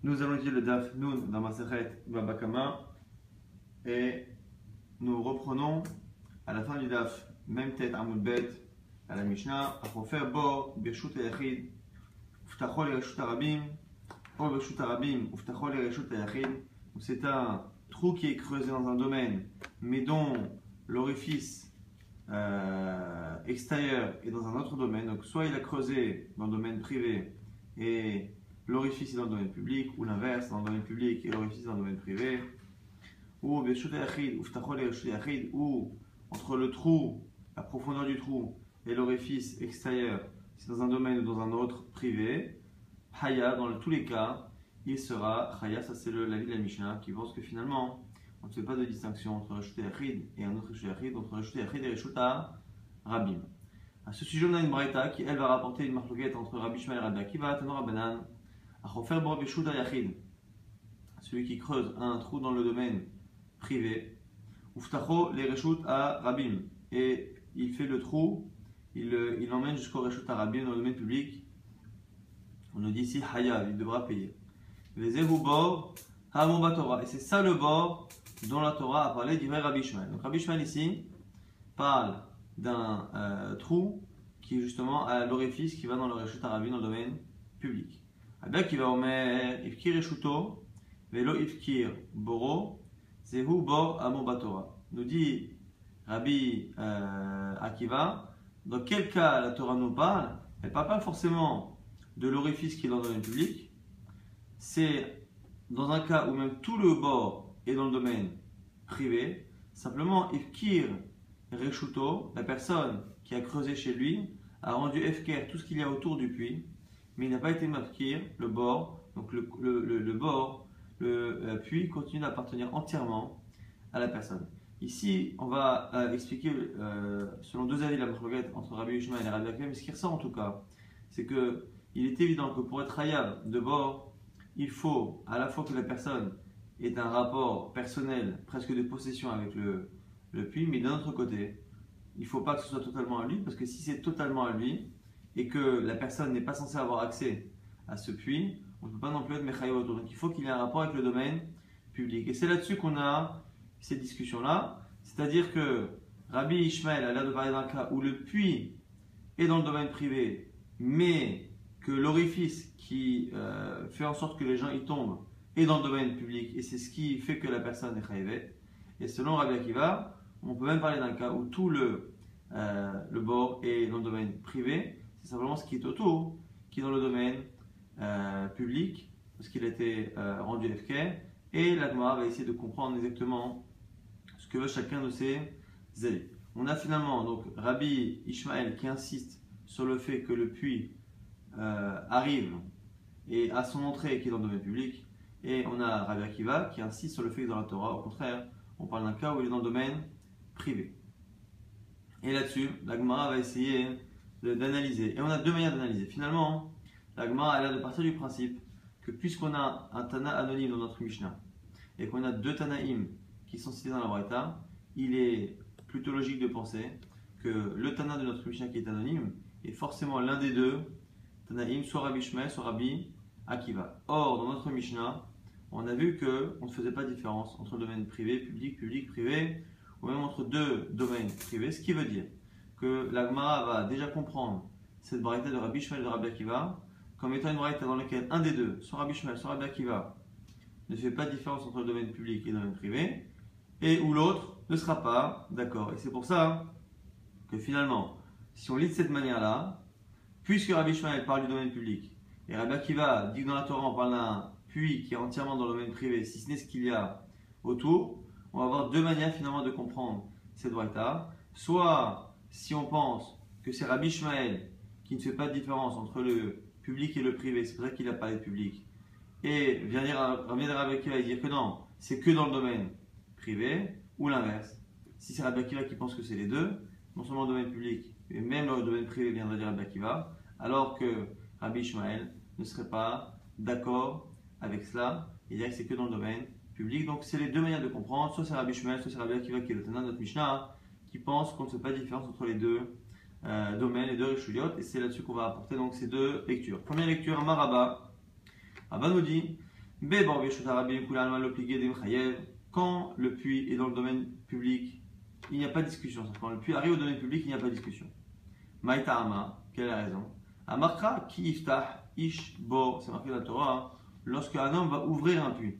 Nous allons utiliser le Daf Nun dans Masechet Baba Kama et nous reprenons à la fin du Daf, même tête Amoud Bet à la Mishnah, pour faire Bo, Birshut Yachid, Uftachol et Reshut Arabim, ou Birshut Arabim, Uftachol et Reshut Yachid. C'est un trou qui est creusé dans un domaine, mais dont l'orifice extérieur est dans un autre domaine. Donc, soit il a creusé dans le domaine privé et l'orifice est dans le domaine public, ou l'inverse, dans le domaine public et l'orifice est dans le domaine privé, ou ou entre le trou, la profondeur du trou et l'orifice extérieur, c'est dans un domaine ou dans un autre privé. Haya, dans tous les cas, il sera Haya. Ça c'est l'avis de la Mishnah qui pense que finalement on ne fait pas de distinction entre Reshut Yachid et un autre Reshut Yachid, entre Reshut Yachid et Reshut Arabim. À ce sujet, on a une braïta qui elle va rapporter une marloquette entre Rabbi Ishmael et Rabbi Akiva, Tanor Rabbanan, Achofer Bo Birshut Yachid, celui qui creuse un trou dans le domaine privé, Uftacho les Reshut Arabim, et il fait le trou, il l'emmène jusqu'au Reshut Arabim dans le domaine public. On nous dit ici Haya, il devra payer. Vezehu Bor Hamon Batora, et c'est ça le bord dont la Torah a parlé d'Ivray Rabbi Ishmael. Donc Rabbi Ishmael ici parle d'un trou qui est justement à l'orifice qui va dans le Reshut Arabim dans le domaine public. Abia qui va omer Ifkir Reshuto, Velo Ifkir Boro, Zehu Bor Hamon Batora. Nous dit Rabbi Akiva, dans quel cas la Torah nous parle? Elle ne parle pas forcément de l'orifice qui est dans le domaine public, c'est dans un cas où même tout le bord est dans le domaine privé. Simplement, Ifkir Reshuto, la personne qui a creusé chez lui, a rendu Efker tout ce qu'il y a autour du puits, mais il n'a pas été Mafkir, le bord, donc le bord, le puits continue d'appartenir entièrement à la personne. Ici, on va expliquer selon deux avis de la marloquette entre Rabbi Ishmael et Rabbi Akiva, mais ce qui ressort en tout cas, c'est que il est évident que pour être hayab de bord, il faut à la fois que la personne ait un rapport personnel, presque de possession avec le puits, mais d'un autre côté, il ne faut pas que ce soit totalement à lui, parce que si c'est totalement à lui et que la personne n'est pas censée avoir accès à ce puits, on ne peut pas non plus être mechaïb autour. Donc il faut qu'il y ait un rapport avec le domaine public. Et c'est là-dessus qu'on a cette discussion-là, c'est-à-dire que Rabbi Ishmael a l'air de parler d'un cas où le puits est dans le domaine privé, mais que l'orifice qui fait en sorte que les gens y tombent est dans le domaine public, et c'est ce qui fait que la personne est chayivet. Et selon Rabbi Akiva, on peut même parler d'un cas où tout le bord est dans le domaine privé, c'est simplement ce qui est autour qui est dans le domaine public, parce qu'il a été rendu FK, et la Gemara va essayer de comprendre exactement ce que veut chacun de ces avis. On a finalement donc Rabbi Ishmael qui insiste sur le fait que le puits arrive et à son entrée qui est dans le domaine public, et on a Rabbi Akiva qui insiste sur le fait que dans la Torah, au contraire, on parle d'un cas où il est dans le domaine privé. Et là-dessus, la Gemara va essayer d'analyser. Et on a deux manières d'analyser. Finalement, la Gemara a l'air de partir du principe que puisqu'on a un Tana anonyme dans notre Mishnah et qu'on a deux Tanaïm qui sont cités dans la Braïta, il est plutôt logique de penser que le Tana de notre Mishnah qui est anonyme est forcément l'un des deux Tanaïm, soit Rabbi Ishmael, soit Rabbi Akiva. Or, dans notre Mishnah, on a vu qu'on ne faisait pas de différence entre le domaine privé, public, public, privé, ou même entre deux domaines privés, ce qui veut dire que la Gemara va déjà comprendre cette braïta de Rabbi Ishmael et de Rabbi Akiva comme étant une braïta dans laquelle un des deux, soit Rabbi Ishmael, soit Rabbi Akiva, ne fait pas de différence entre le domaine public et le domaine privé, et où l'autre ne sera pas d'accord. Et c'est pour ça que finalement, si on lit de cette manière-là, puisque Rabbi Ishmael parle du domaine public, et Rabbi Akiva dit que dans la Torah on parle d'un puits qui est entièrement dans le domaine privé, si ce n'est ce qu'il y a autour, on va avoir deux manières finalement de comprendre cette braïta. Soit si on pense que c'est Rabbi Ishmael qui ne fait pas de différence entre le public et le privé, c'est pour ça qu'il a parlé de public, et vient dire Rabbi Akiva et dire que non, c'est que dans le domaine privé, ou l'inverse. Si c'est Rabbi Akiva qui pense que c'est les deux, non seulement le domaine public, mais même le domaine privé viendrait dire Rabbi Akiva, alors que Rabbi Ishmael ne serait pas d'accord avec cela, et dirait que c'est que dans le domaine public. Donc c'est les deux manières de comprendre, soit c'est Rabbi Ishmael, soit c'est Rabbi Akiva qui est le Tana de notre Mishnah, qui pense qu'on ne fait pas de différence entre les deux domaines, les deux Rishuyot, et c'est là-dessus qu'on va apporter donc ces deux lectures. Première lecture, Amar Rabba. Rabba nous dit Quand le puits est dans le domaine public, il n'y a pas de discussion. Quand le puits arrive au domaine public, il n'y a pas de discussion. Maïta'ama, quelle est la raison? Amarka ki iftah ish bo, c'est marqué dans la Torah, hein, lorsque un homme va ouvrir un puits.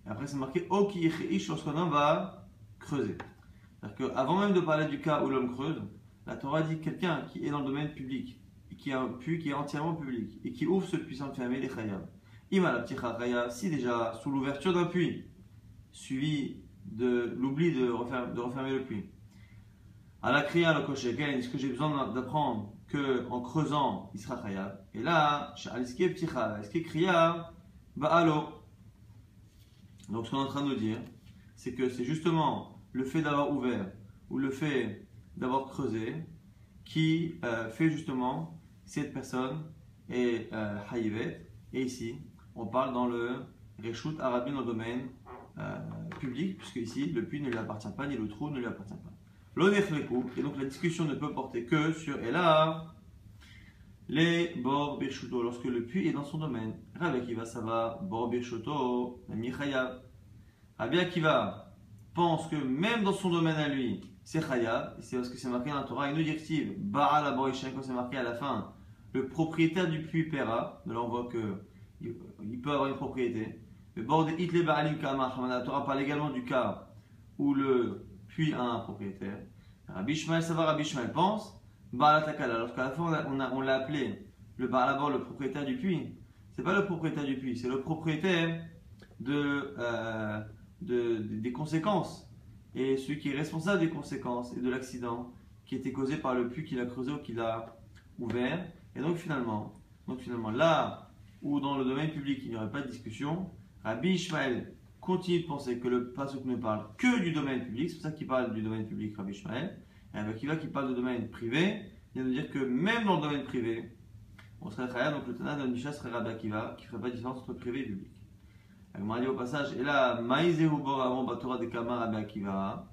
Et après c'est marqué o ki ish lorsqu'un homme va creuser. C'est-à-dire qu'avant même de parler du cas où l'homme creuse, la Torah dit que quelqu'un qui est dans le domaine public, et qui a un puits qui est entièrement public, et qui ouvre ce puits sans fermer, il est chayav. Ima la pticha chayav, si déjà sous l'ouverture d'un puits, suivi de l'oubli de refermer le puits, à la kriya le kosheken, est-ce que j'ai besoin d'apprendre qu'en creusant, il sera chayav? Et là, aliske pticha, aliske kriya, ba'alo. Donc ce qu'on est en train de nous dire, c'est que c'est justement le fait d'avoir ouvert ou le fait d'avoir creusé qui fait justement cette personne est haïvet. Et ici, on parle dans le reshut arabin dans le domaine public, puisque ici, le puits ne lui appartient pas, ni le trou ne lui appartient pas. L'onefleku, et donc la discussion ne peut porter que sur, et là, les bor birshuto, lorsque le puits est dans son domaine. Rabbi Akiva, ça va, bor birshuto, nami chayav. Rabbi Akiva pense que même dans son domaine à lui, c'est chayav, et c'est parce que c'est marqué dans la Torah, une directive, ba'al aboishen, quand c'est marqué à la fin, le propriétaire du puits paiera. De là on voit qu'il peut avoir une propriété. Mais bord de hitle ba'alim kama, la Torah parle également du cas où le puits a un propriétaire. Rabbi Ishmael, ça va, Rabbi Ishmael pense, ba'al takala, lorsqu'à la fin on l'a appelé le ba'al abor, le propriétaire du puits, c'est pas le propriétaire du puits, c'est le propriétaire des conséquences, et celui qui est responsable des conséquences et de l'accident qui était causé par le puits qu'il a creusé ou qu'il a ouvert. Et donc finalement là où dans le domaine public il n'y aurait pas de discussion, Rabbi Ishmael continue de penser que le pasuk ne parle que du domaine public, c'est pour ça qu'il parle du domaine public, Rabbi Ishmael, et Rabbi Akiva qui parle du domaine privé, il vient de dire que même dans le domaine privé on serait chayav, donc le Tana de Misha serait Rabbi Akiva qui ne ferait pas de différence entre privé et public. On dit au passage, et là, Maï Zehubor avant Batora de Kama Rabbi Akiva,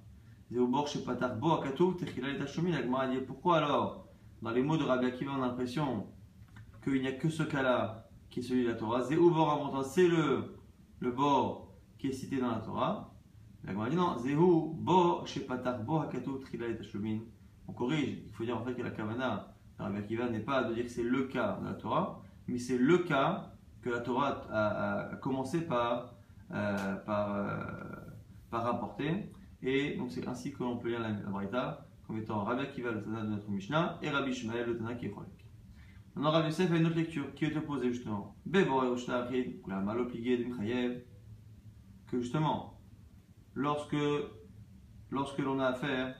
Zehubor chez Patar Bo Akatou, Techila et Tachumi, la dit pourquoi alors, dans les mots de Rabbi Akiva, on a l'impression qu'il n'y a que ce cas-là qui est celui de la Torah. Zehubor avant, c'est le bord qui est cité dans la Torah. La Gemara dit non, Zehubor chez Patar Bo Akatou, Techila et Tachumi. On corrige, il faut dire en fait que la Kavana de Rabbi Akiva n'est pas de dire que c'est le cas de la Torah, mais c'est le cas que la Torah a commencé par rapporter, et donc c'est ainsi que l'on peut lire la Braïta comme étant Rabbi Akiva le Tana de notre Mishnah et Rabbi Ishmael le Tana qui est Cholek. Maintenant Rabbi Yosef a une autre lecture qui est opposée justement. Que justement lorsque l'on a affaire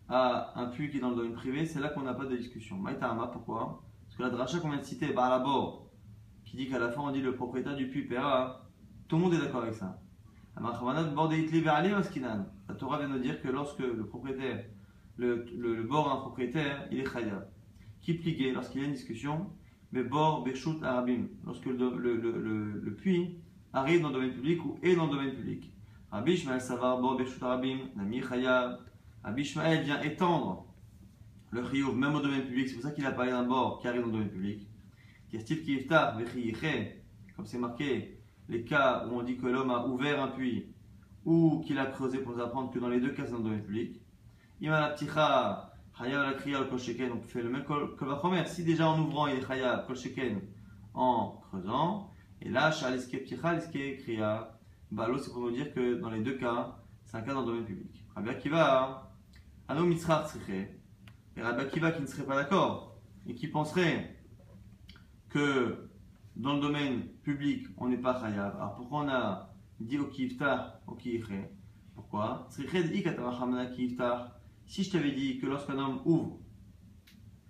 à un puits qui est dans le domaine privé, c'est là qu'on n'a pas de discussion. Maïtama, pourquoi? Parce que la dracha qu'on vient de citer, Ba'alabor, qui dit qu'à la fin on dit le propriétaire du puits paiera, tout le monde est d'accord avec ça. La Torah vient de dire que lorsque le propriétaire, le bord a un propriétaire, il est chayav. Qui pliquait lorsqu'il y a une discussion, mais bord beshut arabim, lorsque le puits arrive dans le domaine public ou est dans le domaine public. Rabbi Ishmael savar bord beshut arabim, nami chayav. Rabbi Ishmael vient étendre le chiyuv même au domaine public, c'est pour ça qu'il a parlé d'un bord qui arrive dans le domaine public. Comme c'est marqué, les cas où on dit que l'homme a ouvert un puits ou qu'il a creusé, pour nous apprendre que dans les deux cas c'est dans le domaine public. Donc on fait le même que la première. Si déjà en ouvrant il est chayav kol sheken en creusant, et là shaliske pticha liske kriya, balo c'est pour nous dire que dans les deux cas c'est un cas dans le domaine public. Rabbi Akiva ano mitzrach tzriche, et Rabbi Akiva qui ne serait pas d'accord et qui penserait que dans le domaine public, on n'est pas chayav. Alors pourquoi on a dit au kiiftar, au kiiche? Pourquoi? Si je t'avais dit que lorsqu'un homme ouvre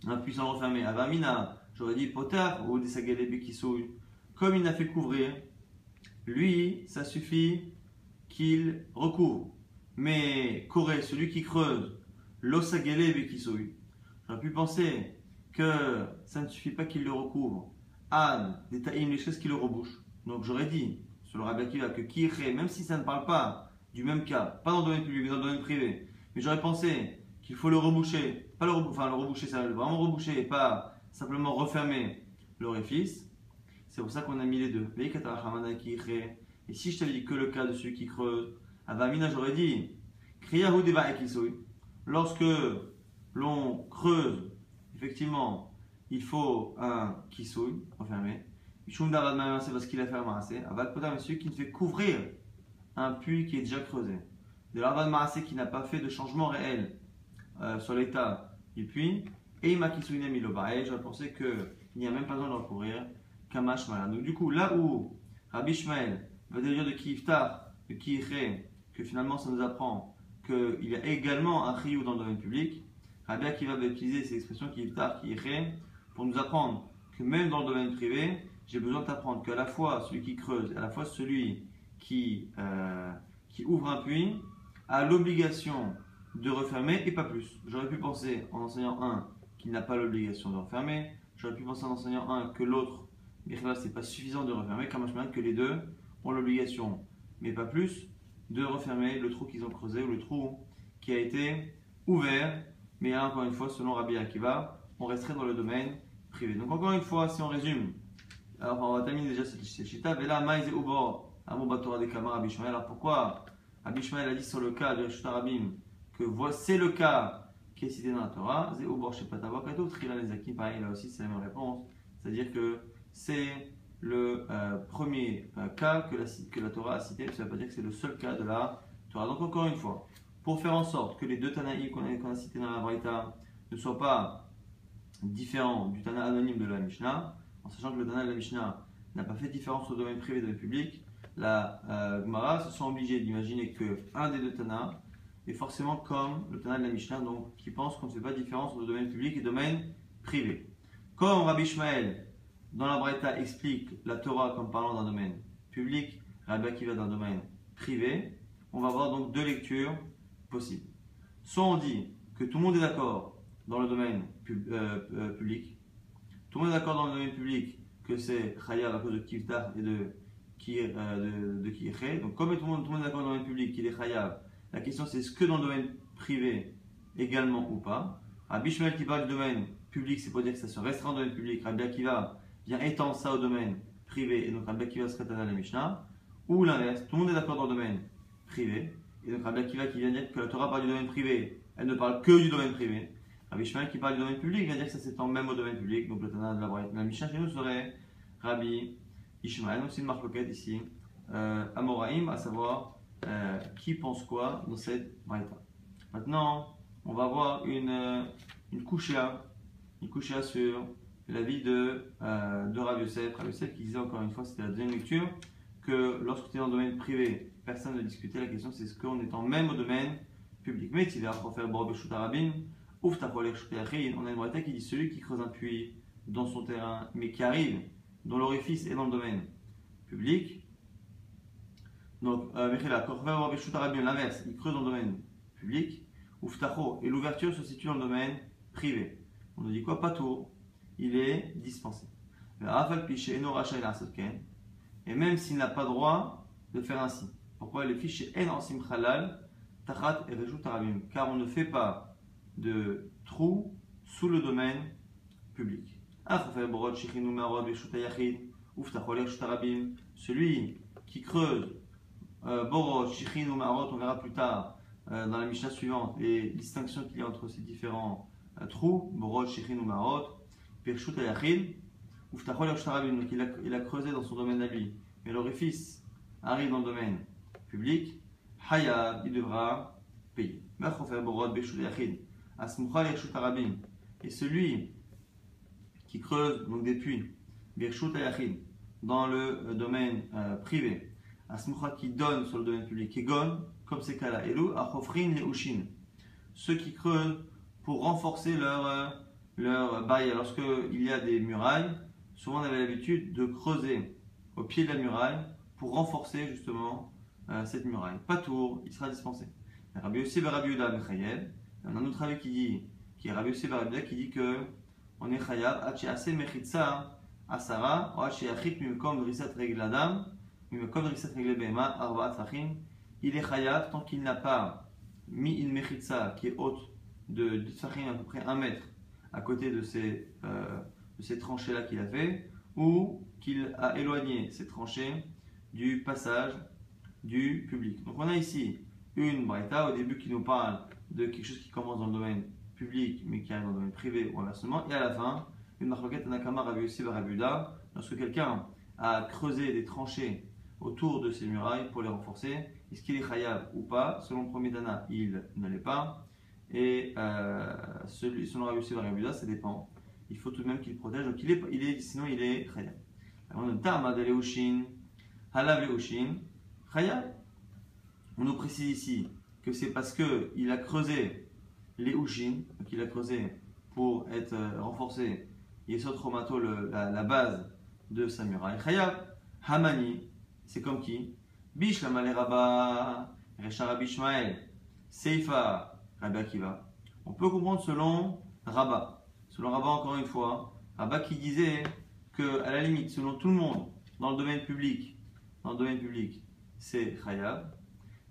un puits sans refermer, avamina, j'aurais dit potar ou des sagalebi qui souillent. Comme il n'a fait couvrir, lui, ça suffit qu'il recouvre. Mais Corée, celui qui creuse, l'osagalebi qui souille, j'aurais pu penser que ça ne suffit pas qu'il le recouvre. An, des taïm, les choses qui le rebouchent. Donc j'aurais dit, sur le Rabbi Akiva, que Kiré, même si ça ne parle pas du même cas, pas dans le domaine public, mais dans le domaine privé, mais j'aurais pensé qu'il faut le reboucher, pas le reboucher, ça veut vraiment reboucher et pas simplement refermer l'orifice. C'est pour ça qu'on a mis les deux. Et si je t'avais dit que le cas de celui qui creuse, Avamina, j'aurais dit lorsque l'on creuse, effectivement, il faut un kisui, enfermé. C'est parce qu'il a fait un celui qui ne fait couvrir un puits qui est déjà creusé. De l'Avad Maasé qui n'a pas fait de changement réel sur l'état du puits. Et Ima Kisui Milobae, j'aurais pensé qu'il n'y a même pas besoin de recourir. Kamash Mala. Donc, du coup, là où Rabbi Ishmael va dire de Kiyiftar, de Kiyichré, que finalement ça nous apprend qu'il y a également un chiyuv dans le domaine public, Rabbi Akiva va utiliser ces expressions Kiyiftar, Kiyichré pour nous apprendre que même dans le domaine privé, j'ai besoin d'apprendre qu'à la fois celui qui creuse, à la fois celui qui ouvre un puits, a l'obligation de refermer et pas plus. J'aurais pu penser en enseignant un qui n'a pas l'obligation de refermer, j'aurais pu penser en enseignant un que l'autre, mais c'est pas suffisant de refermer, comme je que les deux ont l'obligation, mais pas plus, de refermer le trou qu'ils ont creusé ou le trou qui a été ouvert. Mais là, encore une fois, selon Rabbi Akiva, on resterait dans le domaine privé. Donc encore une fois, si on résume, alors on va terminer déjà cette chita. Et là, Maïz et Ubor, Amobatora de Kamar, Rabbi Ishmael. Alors pourquoi Rabbi Ishmael a dit sur le cas de Rishut Rabim que c'est le cas qui est cité dans la Torah, Zé Ubor Shepatavok Ato, Trila Nezaki, pareil, là aussi c'est la même réponse. C'est-à-dire que c'est le premier cas que la Torah a cité, ça ne veut pas dire que c'est le seul cas de la Torah. Donc encore une fois, pour faire en sorte que les deux Tanaïs qu'on a cités dans la Braïta ne soient pas différents du Tana anonyme de la Mishnah, en sachant que le Tana de la Mishnah n'a pas fait différence au domaine privé et au domaine public, la Gemara se sent obligée d'imaginer qu'un des deux Tana est forcément comme le Tana de la Mishnah, donc qui pense qu'on ne fait pas différence entre le domaine public et le domaine privé. Comme Rabbi Ishmael dans la Braïta explique la Torah comme parlant d'un domaine public, Rabbi Akiva d'un domaine privé, on va avoir donc deux lectures possibles. Soit on dit que tout le monde est d'accord dans le domaine public, tout le monde est d'accord dans le domaine public que c'est Chayav à cause de Kivtar et de Kiyechet. Donc comme tout le monde est d'accord dans le domaine public qu'il est Chayav, la question c'est est-ce que dans le domaine privé également ou pas. Rabbi Ishmael qui parle du domaine public, c'est pour dire que ça se restreint au domaine public. Rabbi Akiva vient étendre ça au domaine privé, et donc Rabbi Akiva serait Tana la Mishnah, ou l'inverse, tout le monde est d'accord dans le domaine privé, et donc Rabbi Akiva qui vient dire que la Torah parle du domaine privé, elle ne parle que du domaine privé. Rabbi Ishmael qui parle du domaine public vient dire que ça s'étend même au domaine public, donc le Tana de la Mishnah chez nous serait Rabbi Ishmael. Donc c'est une marque ici, Amoraïm, à savoir qui pense quoi dans cette braïta. Maintenant, on va voir une couchéa sur l'avis de Rav Yosef. Rav Yosef qui disait encore une fois, c'était la deuxième lecture, que lorsque tu es dans le domaine privé, personne ne discutait. La question c'est est-ce qu'on est en même au domaine public. Mais tu vas pour faire Borobeshut Arabim, ouf, t'as pas l'air. On a une braïta qui dit celui qui creuse un puits dans son terrain, mais qui arrive, dont l'orifice est dans le domaine public. Donc, l'inverse, il creuse dans le domaine public, ouf, et l'ouverture se situe dans le domaine privé. On nous dit quoi? Pas tout. Il est dispensé. Et même s'il n'a pas droit de faire ainsi. Pourquoi les fiches car on ne fait pas de trou sous le domaine public. Celui qui creuse Borot, Shichin ou Marot, on verra plus tard dans la Mishnah suivante les distinctions qu'il y a entre ces différents trous, Borot, Shichin ou Marot. Donc il a creusé dans son domaine à lui, mais l'orifice arrive dans le domaine public, Hayab, il devra payer. Et celui qui creuse donc des puits, dans le domaine privé, qui donne sur le domaine public, comme ces cas-là, ceux qui creusent pour renforcer leur barrière. Lorsqu'il y a des murailles, souvent on avait l'habitude de creuser au pied de la muraille pour renforcer justement cette muraille. Pas tour, il sera dispensé. Rabbi Yossi ben Rabbi Yehuda Mechayev. On a un autre avis qui est Rabbi Yossi ben Rabbi Yehuda qui dit que on est chayav hachi ase mechitza asara ou hachi achit mimkom risat regel adam mimkom risat regel behema arbaat fachim. Il est chayav tant qu'il n'a pas mis une mechitza qui est haute de tfachim à peu près 1 mètre à côté de ces tranchées-là qu'il a fait, ou qu'il a éloigné ses tranchées du passage du public. Donc on a ici une braïta au début qui nous parle de quelque chose qui commence dans le domaine public mais qui arrive dans le domaine privé ou inversement, et à la fin une marloquette Nakama Rabbi Yossi Rabbi Yehuda, lorsque quelqu'un a creusé des tranchées autour de ces murailles pour les renforcer, est-ce qu'il est chayav ou pas? Selon le premier Tana, il ne l'est pas, et selon Rabbi Yossi Rabbi Yehuda, ça dépend. Il faut tout de même qu'il protège, donc sinon il est chayav. On nous précise ici que c'est parce qu'il a creusé les Ushin, donc il a creusé pour être renforcé, Yesod Romato, la base de sa muraille. Chayav, Hamani, c'est comme qui? Bishlama le Rabba, Recha Rabbi Ishmael, Seifa, Rabbi Akiva. On peut comprendre selon Rabba. Selon Rabba, encore une fois, Rabba qui disait que, à la limite, selon tout le monde, dans le domaine public, c'est Chayav.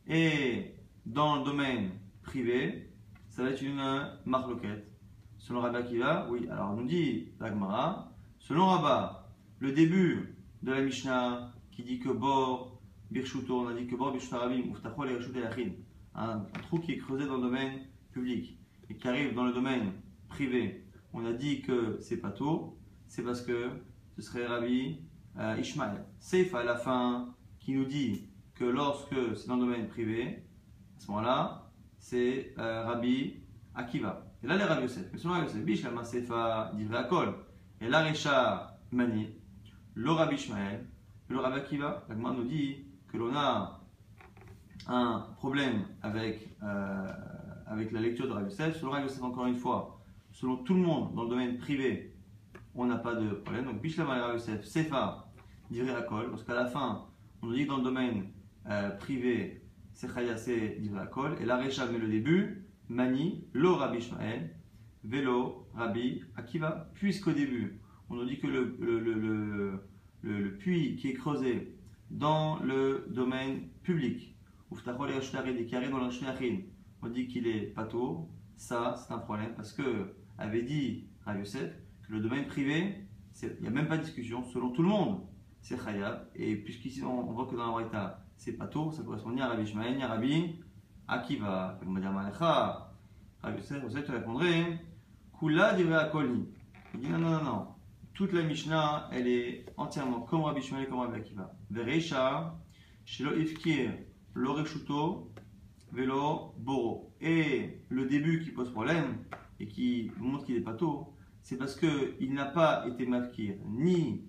Et dans le domaine privé, ça va être une marloquette. Selon Rabbi Akiva, oui. Alors on nous dit la Gemara, selon Rabba, le début de la Mishnah qui dit que Bor Birshuto, on a dit que Bor Birshuto Rabim, Uftachol et Reshut Yachin, un trou qui est creusé dans le domaine public et qui arrive dans le domaine privé, on a dit que c'est pas tôt, c'est parce que ce serait Rabbi Ishmael. Seif à la fin qui nous dit que lorsque c'est dans le domaine privé, à ce moment-là, c'est Rabbi Akiva. Et là, les Rabbi Yosef. Mais selon Rabbi Yosef, Bish la Masefa divrei Akol. Et la Recha Mani, le Rabbi Ishmael, le Rabbi Akiva. La Gemara nous dit que l'on a un problème avec la lecture de Rabbi Yosef. Selon Rabbi Yosef, encore une fois, selon tout le monde dans le domaine privé, on n'a pas de problème. Donc, Bish la Rabbi Yosef, Sefa divrei Akol. Parce qu'à la fin, on nous dit que dans le domaine privé, c'est Chaya, c'est divrei Akol. Et la Recha met le début. Mani, lo Rabbi Ishmael, velo Rabbi Akiva. Puisqu'au début, on nous dit que le puits qui est creusé dans le domaine public, Uftachol et Reshut Yachin, et qui arrive dans le Reshut Yachin, on dit qu'il est pato. Ça, c'est un problème parce que avait dit Rabbi Yosef que le domaine privé, il n'y a même pas de discussion, selon tout le monde, c'est Chayav. Et puisqu'ici, on voit que dans la Braïta, c'est pato, ça correspond ni à Rabbi Ishmael, ni à Rabbi Akiva. On va dire Malecha. Rabbi Yosef te répondrait Kula divrei Akol. Il dit non. Toute la Mishnah, elle est entièrement comme Rabbi Ishmael et comme Rabbi Akiva. Vereisha, shelo ifkir lo reshuto velo boro. Et le début qui pose problème et qui montre qu'il est pas tôt, c'est parce qu'il n'a pas été mafkir ni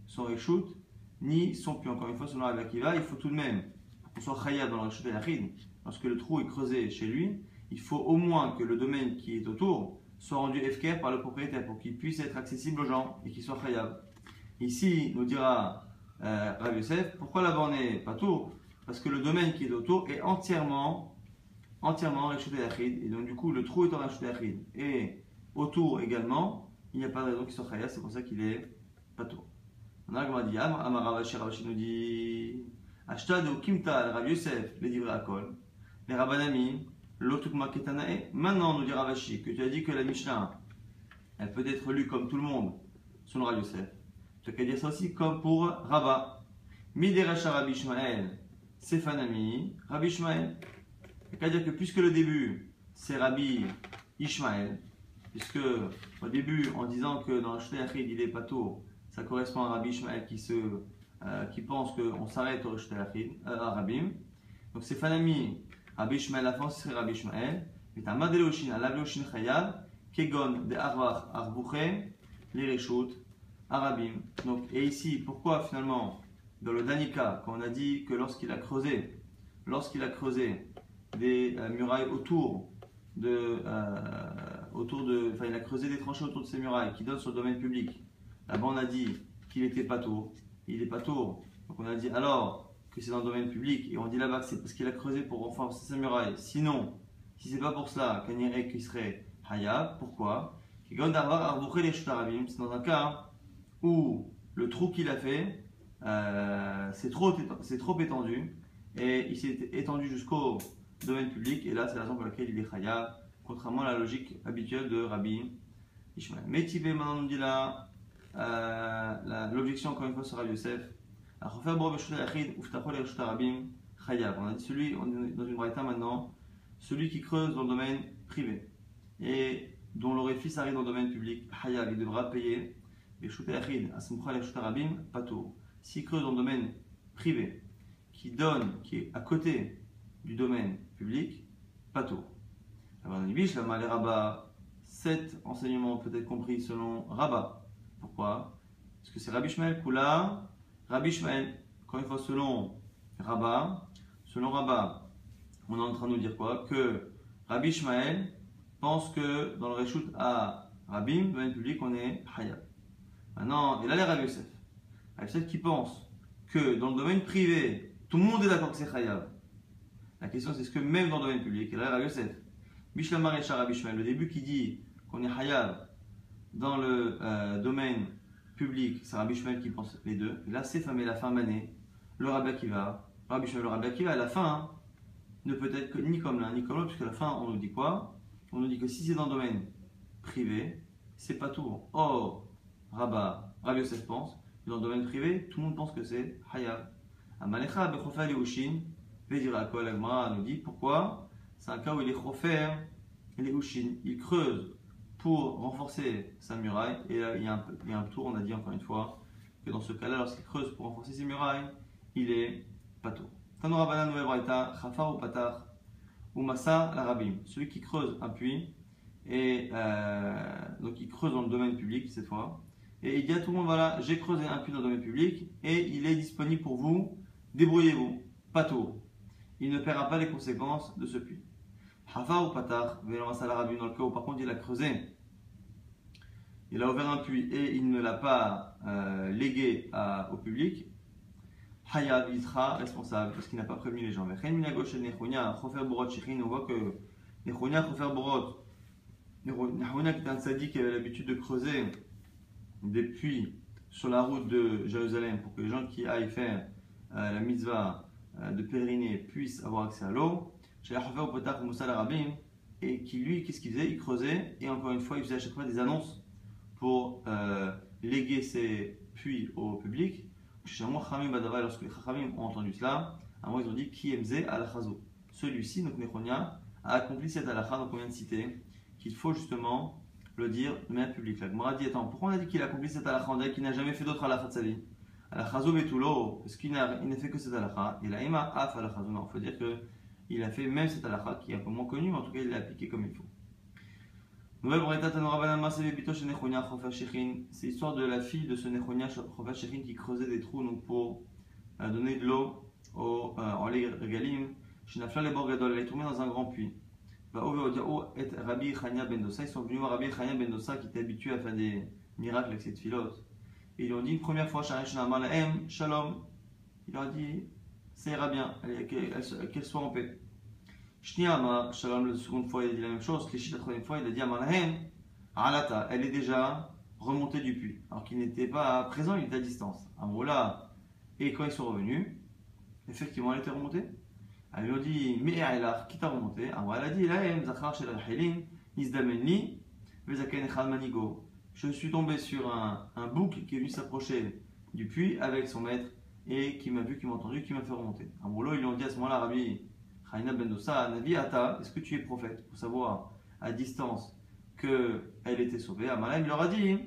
son reshut ni son puits. Encore une fois, selon Rabbi Akiva, il faut tout de même, pour qu'on soit chayav dans le reshut yachin, lorsque le trou est creusé chez lui, il faut au moins que le domaine qui est autour soit rendu efker par le propriétaire pour qu'il puisse être accessible aux gens et qu'il soit chayav. Ici, nous dira Rabbi Yosef, pourquoi la borne n'est pas tour? Parce que le domaine qui est autour est entièrement reshut yachid, et donc du coup le trou est en reshut yachid. Et autour également, il n'y a pas de raison qu'il soit chayav, c'est pour ça qu'il est pas tour. On a dit Ravashi nous dit Ashta de Kimta al Rabbi Yosef, les divrei Akol, les Rabbanami. Maintenant, nous dit Ravashi que tu as dit que la Mishnah, elle peut être lue comme tout le monde, selon Rabbi Yosef. Tu as qu'à dire ça aussi comme pour Rabba. Mideracha Rabbi Ishmael, Sefanami, Rabbi Ishmael. Tu as qu'à dire que puisque le début, c'est Rabbi Ishmael, puisque au début, en disant que dans le Reshut Yachid, il est pas tôt, ça correspond à Rabbi Ishmael qui pense qu'on s'arrête au Reshut Yachid, à Rabbim. Donc Sefanami, Rabbi Ishmael, la fin, ce serait Rabbi Ishmael. Mais ta madeloshin, la leoshin chayav, kegon de arvach arbuche, les reshut, arabim. Donc, et ici, pourquoi finalement, dans le Danika, quand on a dit que lorsqu'il a creusé des murailles enfin, il a creusé des tranchées autour de ces murailles qui donnent sur le domaine public. Là-bas, on a dit qu'il était pas tôt. Il est pas tôt. Donc, on a dit alors que c'est dans le domaine public, et on dit là-bas que c'est parce qu'il a creusé pour renforcer sa muraille. Sinon, si c'est pas pour cela, qu'il serait Hayab. Pourquoi? C'est dans un cas où le trou qu'il a fait, c'est trop étendu, et il s'est étendu jusqu'au domaine public, et là c'est la raison pour laquelle il est Hayab, contrairement à la logique habituelle de Rabbi Ishmael. Mais Tibé, maintenant, nous dit là, l'objection encore une fois sera Yosef. On a dit celui, on est dans une braïta maintenant, celui qui creuse dans le domaine privé et dont l'orifice arrive dans le domaine public, Hayab, il devra payer. S'il creuse dans le domaine privé, qui est à côté du domaine public, Pato. Alors, les Rabbah, 7 enseignements peut-être compris selon Rabbah. Pourquoi? Parce que c'est Rabbi Shmuel Kula, Rabbi Shmuel, encore une fois selon Rabbah, on est en train de nous dire quoi? Que Rabbi Shmuel pense que dans le Reshut à Rabbim, dans le domaine public, on est Hayab. Maintenant, il a l'air Rabbi Yosef. Rabbi Yosef qui pense que dans le domaine privé, tout le monde est d'accord que c'est Hayab. La question c'est est-ce que même dans le domaine public, il a l'air Rabbi Yosef. Bishlamar et Rabbi Shmuel, le début qui dit qu'on est Hayab dans le domaine public, c'est Rabbi Shmuel qui pense les deux. Et là, c'est la fin d'année. Le Rabbi Akiva, Rabbi Shmuel, le Rabbi Akiva, à la fin, ne peut être que ni comme l'un ni comme l'autre, puisque à la fin, on nous dit quoi? On nous dit que si c'est dans le domaine privé, c'est pas tout. Or, Rabbi Yosef pense, dans le domaine privé, tout le monde pense que c'est Hayab. Amalecha bechofer leushin, vedira kol agmara nous dit pourquoi? C'est un cas où il est chofer leushin, il creuse pour renforcer sa muraille, et là, il y a un tour, on a dit encore une fois, que dans ce cas-là, lorsqu'il creuse pour renforcer ses murailles, il est pato. Tanora Banan Nouvelle Braïta, Chafar ou Patar, ou Massa la Rabim, celui qui creuse un puits, et donc il creuse dans le domaine public cette fois, et il dit à tout le monde voilà, j'ai creusé un puits dans le domaine public, et il est disponible pour vous, débrouillez-vous, pato. Il ne paiera pas les conséquences de ce puits. Hafar ou Patar, Massa la Rabim, dans le cas où par contre il a creusé, il a ouvert un puits et il ne l'a pas légué au public, Hayab, il sera responsable parce qu'il n'a pas prévenu les gens. On voit que Nechonia, Chofer Borot, Nechonia qui est un tzaddik qui avait l'habitude de creuser des puits sur la route de Jérusalem pour que les gens qui aillent faire la mitzvah de pèleriner puissent avoir accès à l'eau. Et qui lui, qu'est-ce qu'il faisait? Il creusait et encore une fois, il faisait à chaque fois des annonces pour léguer ses puits au public. Lorsque les Chachamim ont entendu cela, ils ont dit qui emze al-chazo. Celui-ci, donc Nechonia, a accompli cette halakha, donc on vient de citer, qu'il faut justement le dire de manière publique. La Gemara dit attends, pourquoi on a dit qu'il a accompli cette halakha? On a dit qu'il n'a jamais fait d'autre halakha de sa vie. Al-chazo betulo, parce qu'il n'a fait que cette halakha. Et la ima af al-chazo. Non, il faut dire qu'il a fait même cette halakha qui est un peu moins connue, mais en tout cas il l'a appliquée comme il faut. Nouvelle Braïta Tanora Banama Sebebito chez Nechonia Chofer Shechin. C'est l'histoire de la fille de ce Nechonia Chofer Shechin qui creusait des trous donc pour donner de l'eau en Regalim. Chez Nafla les Borgadol, elle est tombée dans un grand puits. Va Oveodiao et Rabbi Chania Ben Dossa. Ils sont venus voir Rabbi Chania Ben Dossa qui était habitué à faire des miracles avec cette filote. Et ils lui ont dit une première fois Shalom. Il leur a dit ça ira bien, qu'elle soit en paix. Shniama, Shalom, la seconde fois, il a dit la même chose. La troisième fois, il a dit Amalahem, Alata, elle est déjà remontée du puits. Alors qu'il n'était pas présent, il était à distance. Amroula, et quand ils sont revenus, effectivement, elle était remontée. Elle lui a dit Mais Elar, qui t'a remonté? Amroula, elle a dit Lahem, Zachar, Shel Al-Hilin, Nizdamenni, Vezaken Echal Manigo. Je suis tombé sur un bouc qui est venu s'approcher du puits avec son maître et qui m'a vu, qui m'a entendu, qui m'a fait remonter. Amroula, ils lui ont dit à ce moment-là, Rabbi Chania Ben Dossa, Navi Ata, est-ce que tu es prophète? Pour savoir à distance qu'elle était sauvée. Amalem leur a dit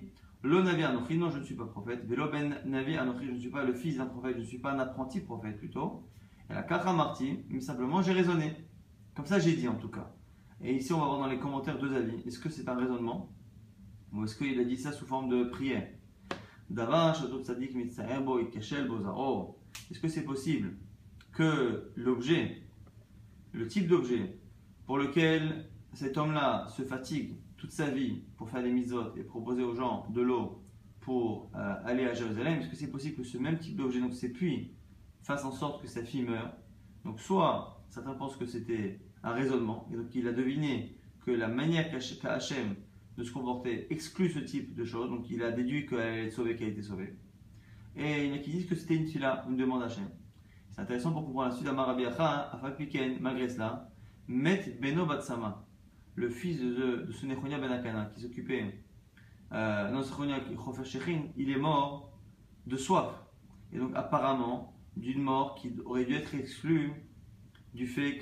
Lo Navi Anochi, non, je ne suis pas prophète. Velo Ben Navi Anochi, je ne suis pas le fils d'un prophète, je ne suis pas un apprenti prophète plutôt. Et la Kacha Marti, mais simplement j'ai raisonné. Comme ça j'ai dit en tout cas. Et ici on va voir dans les commentaires deux avis. Est-ce que c'est un raisonnement? Ou est-ce qu'il a dit ça sous forme de prière? Davar, Shotot Tzadik, Mitzahir, Bo, Ikashel, Bozaro. Est-ce que c'est possible que l'objet, le type d'objet pour lequel cet homme-là se fatigue toute sa vie pour faire des mitzvot et proposer aux gens de l'eau pour aller à Jérusalem, est-ce que c'est possible que ce même type d'objet, donc ces puits, fasse en sorte que sa fille meure? Donc soit certains pensent que c'était un raisonnement, et donc il a deviné que la manière qu'a Hachem de se comporter exclut ce type de choses, donc il a déduit qu'elle allait être sauvée, qu'elle a été sauvée. Et il y en a qui disent que c'était une fila, une demande à Hachem. C'est intéressant pour comprendre la suite d'Amar Rabbi Acha, Afakpiken, malgré cela, Met Beno Batsama, le fils de ce Nechonia Ben Akana, qui s'occupait, non, ce Nechonia Chofer Shechin, il est mort de soif. Et donc apparemment, d'une mort qui aurait dû être exclue du fait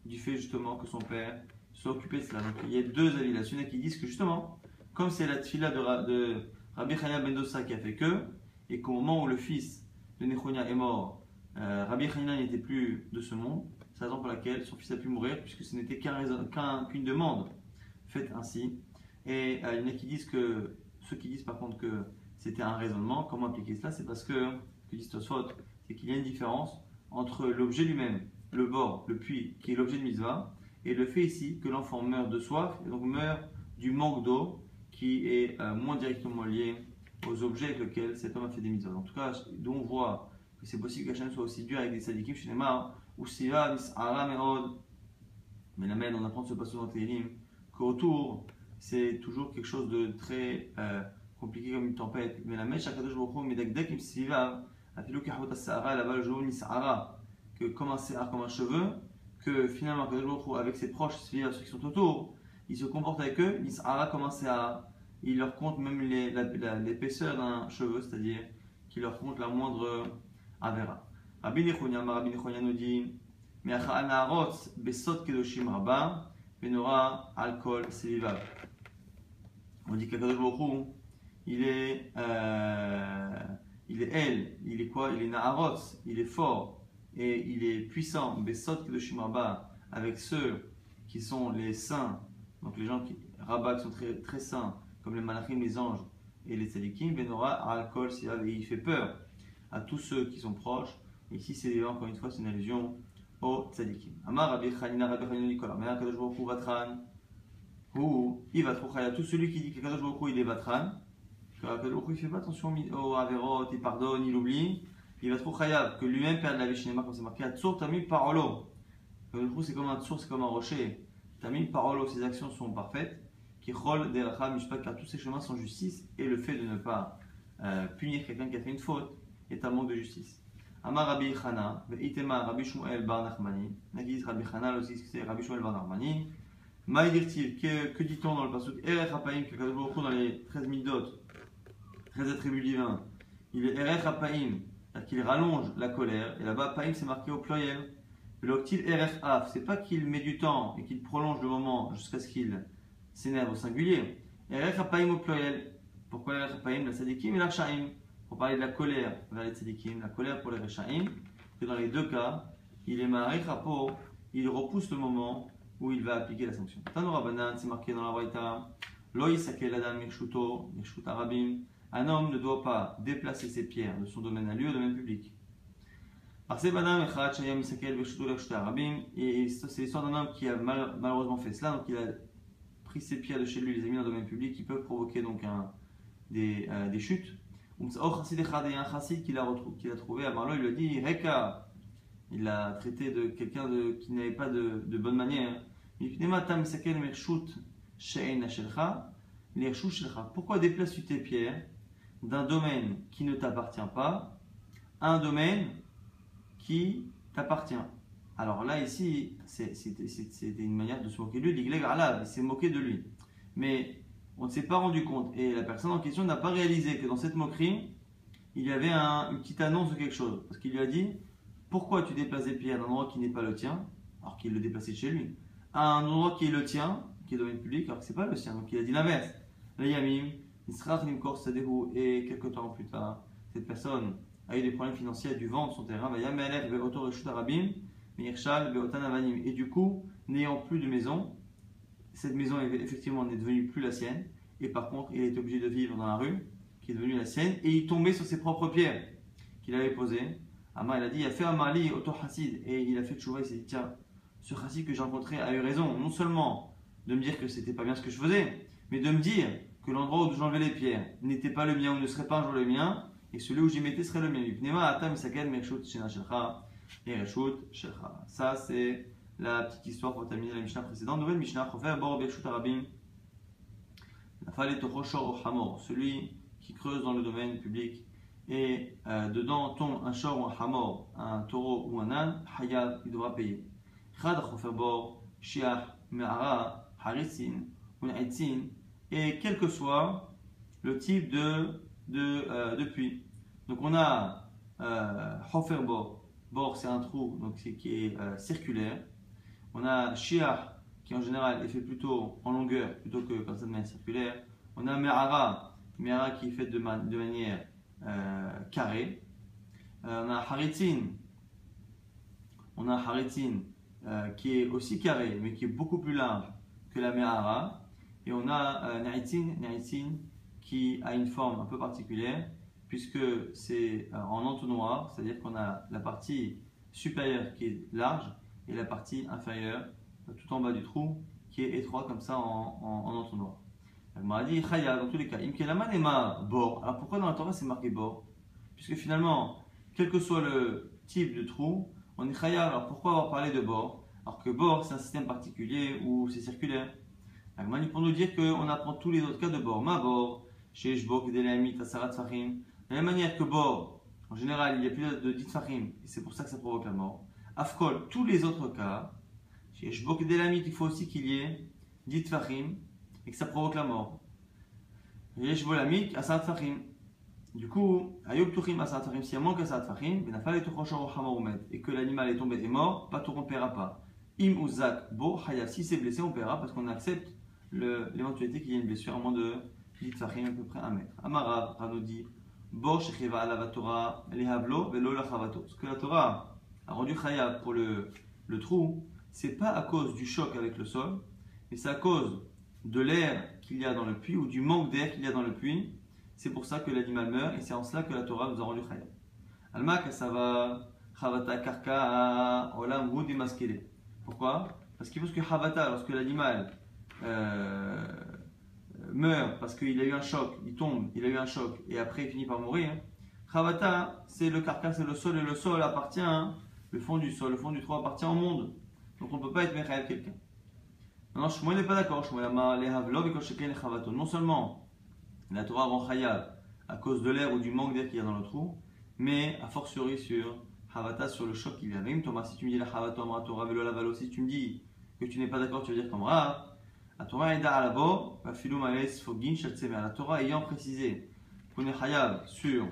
justement que son père soit occupé de cela. Donc il y a deux avis là. Il y en a qui disent que justement, comme c'est la tfila de Rabbi Chania ben Dossa qui a fait que, et qu'au moment où le fils de Nechonia est mort, Rabbi Chania n'était plus de ce monde, c'est la raison pour laquelle son fils a pu mourir, puisque ce n'était qu'une demande faite ainsi. Et il y en a qui disent que, ceux qui disent par contre que c'était un raisonnement, comment appliquer cela? C'est parce que disent Tosfot, c'est qu'il y a une différence entre l'objet lui-même, le bord, le puits, qui est l'objet de mitzvah, et le fait ici que l'enfant meurt de soif, et donc meurt du manque d'eau, qui est moins directement lié aux objets avec lesquels cet homme a fait des mitzvahs. En tout cas, d'où on voit que c'est possible qu'Hachem soit aussi dur avec des sadikim chez les morts, ou siva mis'ara me'od. Mais la mène, on apprend de ce passage dans Tehillim, qu'autour, c'est toujours quelque chose de très compliqué comme une tempête. Mais la mèche, Akadosh Baruch Hu, medakdek im siva, afilou kahot as-sa'ara, là-bas le jour mis'ara, que comme un se'ar, comme un cheveu, que finalement, Akadosh Baruch Hu, avec ses proches, ceux qui sont autour, il se comporte avec eux, mis'ara comme un se'ar. Il leur compte même l'épaisseur d'un cheveu, c'est-à-dire qu'il leur compte la moindre avera. Rabbi Nechonia nous dit mais Na'arot besot kedoshim rabba benora alcool selivav. On dit qu'Akadosh Baruch Hu, il est quoi? Il est Na'arot, il est fort et il est puissant. Besot kedoshim rabba, avec ceux qui sont les saints, donc les gens qui sont très, très saints, comme les malachim, les anges et les tzadikim, benora alcool selivav, et il fait peur à tous ceux qui sont proches. Ici, c'est encore une fois, c'est une allusion au tzadikim. Amar Rabbi Chanina Nicolas. Maintenant, Kadosh Baruch Hu vatran. Il va trop chaya. Tout celui qui dit que Kadosh Baruch Hu il est vatran, que Kadosh Baruch Hu il fait pas attention au averot, il pardonne, il oublie. Il va trop chaya, que lui-même perd la vie chez comme c'est marqué. Atzur tamim parolo. Kadosh Baruch Hu c'est comme un tzour, c'est comme un rocher. Tamim parolo, ses actions sont parfaites. Qui chol deracha mishpat, car tous ses chemins sont justice. Et le fait de ne pas punir quelqu'un qui a fait une faute est un manque de justice. Amar Rabbi Chana, Itema Rabbi Shmuel bar Nachmani. Nagis Rabbi Chana aussi, c'est Rabbi Shmuel bar Nachmani. Maïdirtiv, que dit-on dans le pasuk Erech Hapaim, que Kadosh Baruch Hu dans les 13 midot, 13 attributs divins, il est Erech Hapaim, c'est-à-dire qu'il rallonge la colère, et là-bas Paim c'est marqué au pluriel. L'octile Erech Af, c'est pas qu'il met du temps et qu'il prolonge le moment jusqu'à ce qu'il s'énerve au singulier. Erech Hapaim au pluriel. Pourquoi Erech Hapaim? La Sadikim et la Shaim. Pour parler de la colère vers les tzadikim, la colère pour les rechaim, que dans les deux cas, il est ma'arich hapo, il repousse le moment où il va appliquer la sanction. Tanura banan, c'est marqué dans la Braïta, lo yisakel adam mirshuto, mirshut arabim. Un homme ne doit pas déplacer ses pierres de son domaine à lui au domaine public. Parce que banam echad shayam yisakel mirshuto mirshut arabim, et c'est l'histoire d'un homme qui a malheureusement fait cela, donc il a pris ses pierres de chez lui, les a mis dans le domaine public, qui peuvent provoquer donc des chutes. Il y a un chassid qu'il a trouvé à Marlo, il lui a dit Reka. Il l'a traité de quelqu'un qui n'avait pas de bonne manière. Pourquoi déplaces-tu tes pierres d'un domaine qui ne t'appartient pas à un domaine qui t'appartient? Alors là, ici, c'était une manière de se moquer de lui. Il s'est moqué de lui. Mais on ne s'est pas rendu compte et la personne en question n'a pas réalisé que dans cette moquerie, il y avait une petite annonce de quelque chose. Parce qu'il lui a dit pourquoi tu déplaces des pierres d'un endroit qui n'est pas le tien, alors qu'il le déplaçait de chez lui, à un endroit qui est le tien, qui est domaine public, alors que ce n'est pas le sien. Donc il a dit l'inverse. Le Yamim, et quelques temps plus tard, cette personne a eu des problèmes financiers, a dû vendre son terrain, et du coup, n'ayant plus de maison, cette maison effectivement n'est devenue plus la sienne, et par contre il est obligé de vivre dans la rue qui est devenue la sienne, et il tombait sur ses propres pierres qu'il avait posées. Amar il a dit il a fait un mali auto chassid, et il a fait tchouva, il s'est dit tiens, ce chassid que j'ai rencontré a eu raison, non seulement de me dire que c'était pas bien ce que je faisais, mais de me dire que l'endroit où j'enlevais les pierres n'était pas le mien ou ne serait pas un jour le mien, et celui où j'y mettais serait le mien. Ça c'est la petite histoire pour terminer la Mishnah précédente. Nouvelle Mishnah, celui qui creuse dans le domaine public et dedans tombe un shor ou un hamor, un taureau ou un âne, hayab, il devra payer. Et quel que soit le type de puits. Donc on a Hofer Bor. Bor, c'est un trou donc qui est circulaire. On a Shiach, qui en général est fait plutôt en longueur, plutôt que comme ça de manière circulaire. On a Me'ara, Me'ara qui est faite de manière carrée. On a Haritzin qui est aussi carré, mais qui est beaucoup plus large que la Me'ara. Et on a Naitzin qui a une forme un peu particulière, puisque c'est en entonnoir, c'est-à-dire qu'on a la partie supérieure qui est large et la partie inférieure, tout en bas du trou, qui est étroit comme ça en entonnoir. Elle m'a dit Chaya dans tous les cas. Imkelaman bor. Alors pourquoi dans la Torah c'est marqué bor? Puisque finalement, quel que soit le type de trou, on est Chaya. Alors pourquoi avoir parlé de bor? Alors que bor c'est un système particulier où c'est circulaire. Elle m'a dit pour nous dire qu'on apprend tous les autres cas de bor. Ma bor, chez Shbok, Delamit, Asarat Fahim. De la même manière que bor, en général il y a plus de 10 Fahim et c'est pour ça que ça provoque la mort. Afkol, tous les autres cas, chez Shbok et Delamit, il faut aussi qu'il y ait 10 Fahim et que ça provoque la mort. Yesh Bolamik, Asarat Fahim. Du coup, Ayob Tuchim Asarat Fahim, s'il y a moins qu'Asarat Fahim, et que l'animal est tombé et mort, pas tout on ne paiera pas. Im Uzak Bo Hayab, si c'est blessé, on paiera parce qu'on accepte l'éventualité qu'il y ait une blessure à moins de 10 Fahim, à peu près 1 mètre. Amarav, Rano dit Bo Shecheva Alavatora, Lehavlo, Velo Lachavato. Ce que la Torah a rendu Hayab pour le trou, c'est pas à cause du choc avec le sol, mais c'est à cause de l'air qu'il y a dans le puits ou du manque d'air qu'il y a dans le puits. C'est pour ça que l'animal meurt et c'est en cela que la Torah nous a rendu Hayab. Alma Kasava, Chavata Karka, Olam Rudi Maskele. Pourquoi? Parce qu'il faut que Chavata, lorsque l'animal meurt parce qu'il a eu un choc, il tombe, il a eu un choc et après il finit par mourir. Chavata, c'est le carcasse, c'est le sol et le sol appartient, le fond du sol, le fond du trou appartient au monde. Donc on ne peut pas être Mechayev quelqu'un. Maintenant, Shmuel n'est pas d'accord. Non seulement la Torah rend Chayav à cause de l'air ou du manque d'air qu'il y a dans le trou, mais a fortiori sur Havata, sur le choc qu'il y a. Même Thomas, si tu me dis la Havata, Amra Torah, Velo Lavalo, si tu me dis que tu n'es pas d'accord, tu veux dire comme Rav. La Torah Eda Alabo, Filum Ales Fogin Shatseme. La Torah ayant précisé qu'on est Chayav sur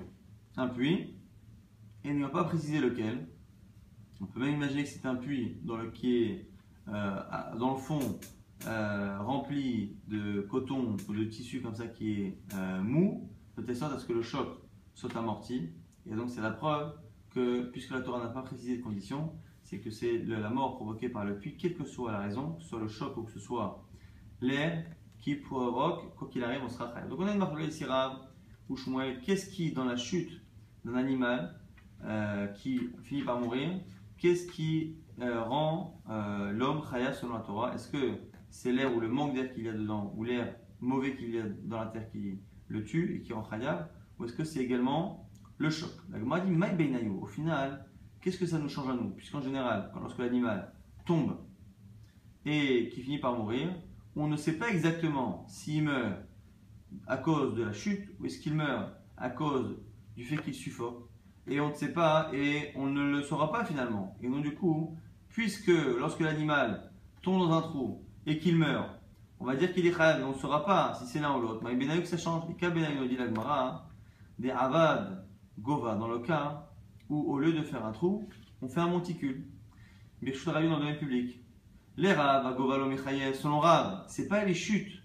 un puits, et n'ayant pas précisé lequel, on peut même imaginer que c'est un puits dans le fond rempli de coton ou de tissu comme ça qui est mou, de telle sorte à ce que le choc soit amorti. Et donc c'est la preuve que, puisque la Torah n'a pas précisé de conditions, c'est que c'est la mort provoquée par le puits, quelle que soit la raison, que ce soit le choc ou que ce soit l'air qui provoque, quoi qu'il arrive, on sera chayav. Donc on a une marque ici, Rav ou Shmuel, qu'est-ce qui, dans la chute d'un animal qui finit par mourir, qu'est-ce qui rend l'homme chayav selon la Torah? Est-ce que c'est l'air ou le manque d'air qu'il y a dedans, ou l'air mauvais qu'il y a dans la terre qui le tue et qui rend chayav, ou est-ce que c'est également le choc? La Gemara dit Maï Beinayu. Au final, qu'est-ce que ça nous change à nous? Puisqu'en général, lorsque l'animal tombe et qui finit par mourir, on ne sait pas exactement s'il meurt à cause de la chute ou est-ce qu'il meurt à cause du fait qu'il suffoque. Et on ne sait pas et on ne le saura pas finalement. Et donc du coup, puisque lorsque l'animal tombe dans un trou et qu'il meurt, on va dire qu'il est chayav, mais on ne saura pas si c'est l'un ou l'autre. Mais Benaïk ça change. Et Ka Benaïk dit la Gemara, des avad gova, dans le cas où au lieu de faire un trou, on fait un monticule. Mais je suis dans le domaine public. Les Rav, Govalo Mechayev, selon Rav, c'est pas les chutes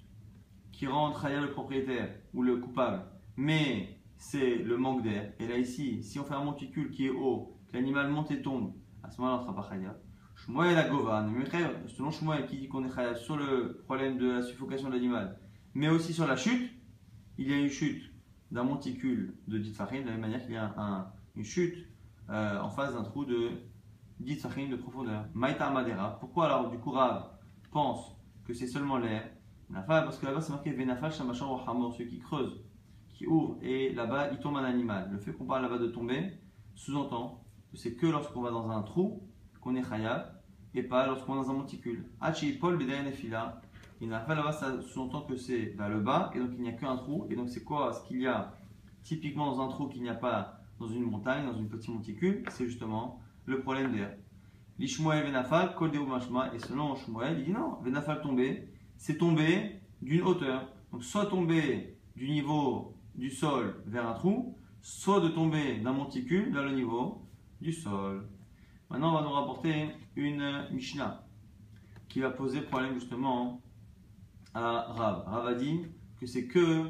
qui rendent chayav le propriétaire ou le coupable, mais c'est le manque d'air. Et là ici, si on fait un monticule qui est haut, que l'animal monte et tombe, à ce moment-là on ne sera pas chayav. Shmuel la Gova, selon Shmuel qui dit qu'on est chayav sur le problème de la suffocation de l'animal, mais aussi sur la chute, il y a une chute d'un monticule de 10 farim, de la même manière qu'il y a une chute en face d'un trou de 10 farim de profondeur. Maïta Madera. Pourquoi alors du coup Rav pense que c'est seulement l'air? Parce que là-bas c'est marqué Venafal Shamachar Hamor, ceux qui creusent, qui ouvrent, et là-bas il tombe un animal. Le fait qu'on parle là-bas de tomber sous-entend que c'est que lorsqu'on va dans un trou qu'on est chayav et pas lorsqu'on est dans un monticule. Hachi Paul Bedayan Efila. Il n'a pas là-bas, ça sous-entend que c'est vers le bas et donc il n'y a qu'un trou. Et donc c'est quoi ce qu'il y a typiquement dans un trou qu'il n'y a pas dans une montagne, dans une petite monticule? C'est justement le problème d'air. L'Ishmuel Venafal, Kol Deu Mashma, et selon Shmuel, il dit non, Venafal tomber, c'est tomber d'une hauteur. Donc soit tomber du niveau du sol vers un trou, soit de tomber d'un monticule vers le niveau du sol. Maintenant, on va nous rapporter une Mishnah qui va poser problème justement à Rav. Rav a dit que c'est que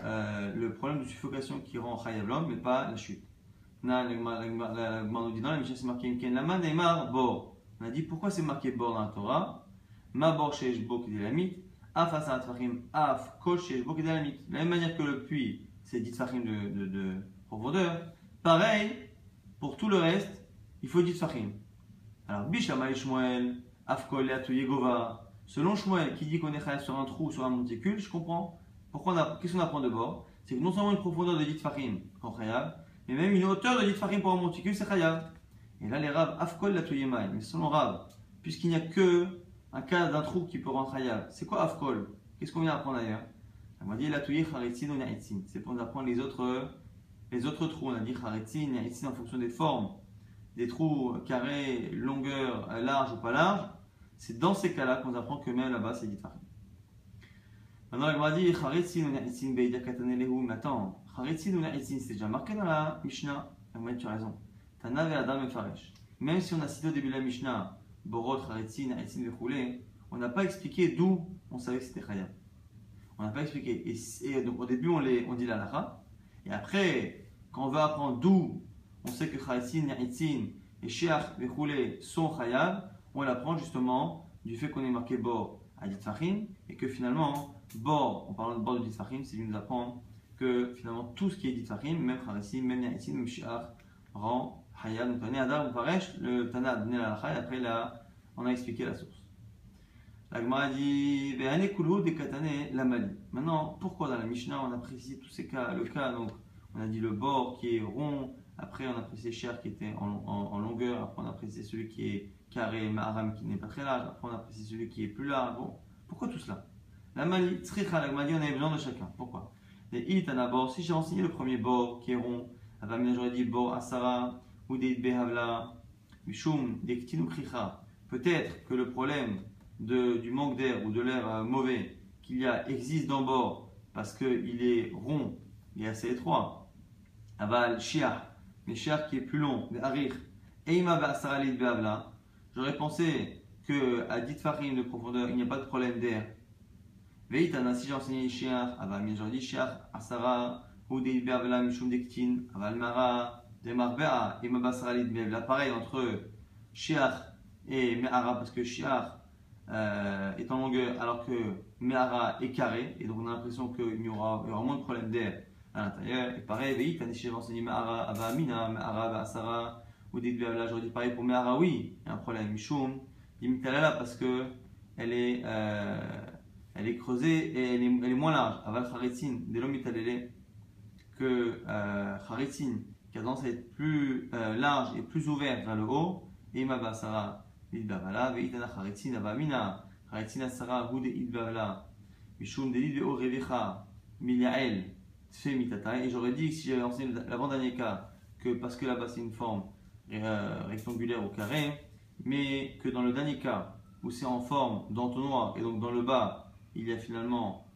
le problème de suffocation qui rend chayav l'homme, mais pas la chute. La nous dit dans la Mishnah, c'est marqué Imken Lama Neymar Bor. On a dit pourquoi c'est marqué Bor dans la Torah. Ma Bor Sheish Bo Kedelamit, Af Asarat Fachim, Af Kol Sheish Bo Kedelamit. De la même manière que le puits, c'est 10 Fachim de profondeur, pareil, pour tout le reste, il faut 10 Fachim. Alors, Bishama et Shmuel, Af Kol Leatu Yegova. Selon Shmuel, qui dit qu'on est chayav sur un trou ou sur un monticule, je comprends. Qu'est-ce qu'on apprend de Bor? C'est que non seulement une profondeur de 10 Fachim, quand chayav, mais même une hauteur de 10 Fachim pour un monticule, c'est chayav. Et là, les Rav, Afkol la Touyemai. Mais selon Rav, puisqu'il n'y a que un cas d'un trou qui peut rendre chayav, c'est quoi Afkol? Qu'est-ce qu'on vient apprendre d'ailleurs? On a dit la Touye, Charetzin ou Nia'itzin. C'est pour nous apprendre les autres trous. On a dit Charetzin, Nia'itzin en fonction des formes, des trous carrés, longueur, large ou pas large. C'est dans ces cas-là qu'on apprend que même là-bas, c'est 10 Fachim. Maintenant, on a dit Charetzin ou Nia'itzin, Beida Katanelehu. Mais attends, Charetzin ou Nia'itzin, c'est déjà marqué dans la Mishnah. Tu as raison. Tana ve Adam et Faresh. Même si on a cité au début de la Mishnah, Borot, Charetzin, Nia'itzin, Vechoulé, on n'a pas expliqué d'où on savait que c'était chayav. On n'a pas expliqué. Et donc au début, on dit la lacha. Et après, quand on va apprendre d'où on sait que Charetzin, Nia'itzin et Sheach, Vechoulé sont chayav, on l'apprend justement du fait qu'on est marqué Bor à 10 Fachim et que finalement, Bor, en parlant de Bor de 10 Fachim, c'est de nous apprendre que finalement tout ce qui est 10 Fachim, même Charetzin, même Nia'itzin, même Sheach, rend chayav. Donc Tana Adam ou Faresh, le Tana a donné la lacha et après on a expliqué la source. La Gemara a dit Ve'ane kulhu de katane lamali. Maintenant, pourquoi dans la Mishnah on a précisé tous ces cas? Le cas, donc, on a dit le bord qui est rond, après on a précisé cher qui était en longueur, après on a précisé celui qui est carré, ma'aram qui n'est pas très large, après on a précisé celui qui est plus large. Bon, pourquoi tout cela? La mali, tzricha, la Gemara dit on avait besoin de chacun. Pourquoi? Les itana bord, si j'ai enseigné le premier bord qui est rond, j'aurais dit bord asara, ou des behavla, mishum, des ktinu kricha. Peut-être que le problème du manque d'air ou de l'air mauvais qu'il y a existe dans bord parce qu'il est rond, il est assez étroit. Aval shiach, mais shiach qui est plus long, mais arir. Eima ba'asara lit behavla. J'aurais pensé qu'à 10 farim de profondeur, il n'y a pas de problème d'air. Veitana, si j'ai enseigné shiach, aval, j'aurais dit shiach asara ou des behavla mishum dektin, aval mara, demar be'a, eima ba'asara lit behavla. Pareil entre shiach et me'ara parce que shiach est en longueur alors que Me'ara est carré et donc on a l'impression qu'il y aura moins de problème d'air à l'intérieur. Et pareil, Veït, j'ai enseigné Me'ara Ava Amina, Me'ara Ava Asara ou des là j'aurais dit pareil pour Me'ara, oui, il y a un problème. Mishum, Imitalala parce que elle est creusée et elle est moins large. Aval Charetzin, dès l'homme italélé que Charetzin qui a tendance à être plus large et plus ouverte vers le haut, et Ima Asara. Idbavala, veitana charetzin avamina, charetzin asara hude idbavala, mishum delid veo revecha, miliael, tfe mitata. Et j'aurais dit que si j'avais enseigné l'avant-dernier cas, que parce que là-bas c'est une forme rectangulaire ou carrée, mais que dans le dernier cas, où c'est en forme d'entonnoir, et donc dans le bas, il y a finalement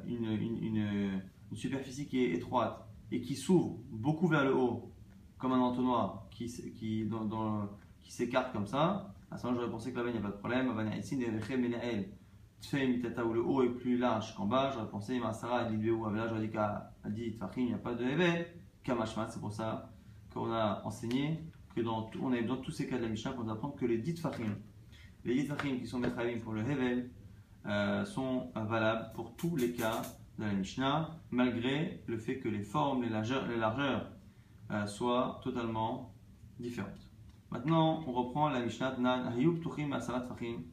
une superficie qui est étroite et qui s'ouvre beaucoup vers le haut, comme un entonnoir qui s'écarte comme ça, à ce moment j'aurais pensé que là-bas il n'y a pas de problème. Où le haut est plus large qu'en bas, j'aurais pensé Masara et Lidbeu. Là j'aurais dit qu'à dit Fahim il n'y a pas de Heve, Kamashmat. C'est pour ça qu'on a enseigné que on avait dans tous ces cas de la Mishnah qu'on apprend que les 10 Fahim, qui sont Mechavim pour le Hevel, sont valables pour tous les cas de la Mishnah, malgré le fait que les formes, les largeurs soient totalement différentes. Maintenant, on reprend la Mishnah Nan Hayub Tuchim Asarat Fachim.